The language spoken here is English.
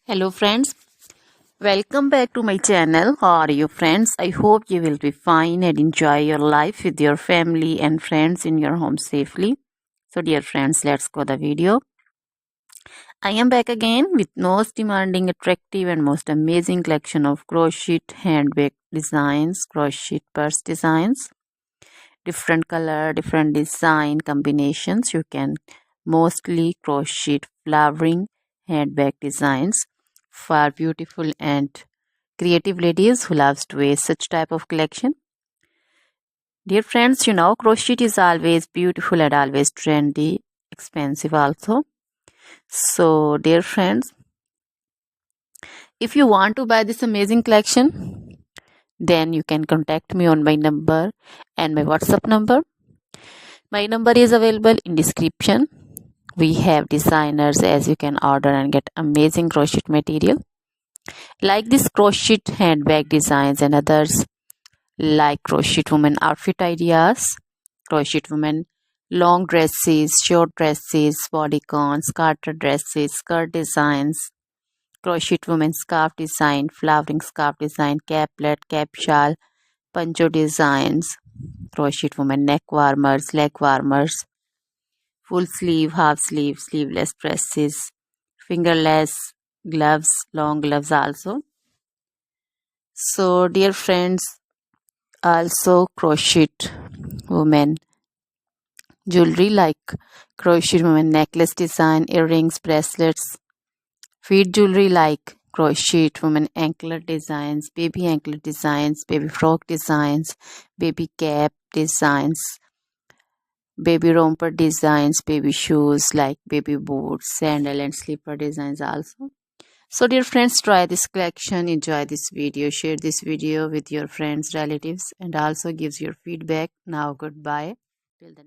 Hello friends, welcome back to my channel. How are you friends? I hope you will be fine and enjoy your life with your family and friends in your home safely. So dear friends, let's go the video. I am back again with most demanding, attractive and most amazing collection of crochet handbag designs, crochet purse designs, different color, different design combinations. You can mostly crochet flowering handbag designs for beautiful and creative ladies who loves to wear such type of collection. Dear friends, you know crochet is always beautiful and always trendy, expensive also. So dear friends, if you want to buy this amazing collection, then you can contact me on my number and my WhatsApp number. My number is available in description. We have designers as you can order and get amazing crochet material like this crochet handbag designs and others like crochet woman outfit ideas, crochet woman long dresses, short dresses, bodycons, garter dresses, skirt designs, crochet woman scarf design, flowering scarf design, caplet, cap shawl, poncho designs, crochet woman neck warmers, leg warmers, full sleeve, half sleeve, sleeveless dresses, fingerless gloves, long gloves also. So dear friends, also crochet women jewelry like crochet women necklace design, earrings, bracelets, feet jewelry like crochet women anklet designs, baby frock designs, baby cap designs, baby romper designs, baby shoes like baby boots, sandal and slipper designs also. So dear friends, try this collection, enjoy this video, share this video with your friends, relatives and also gives your feedback. Now goodbye. Till then.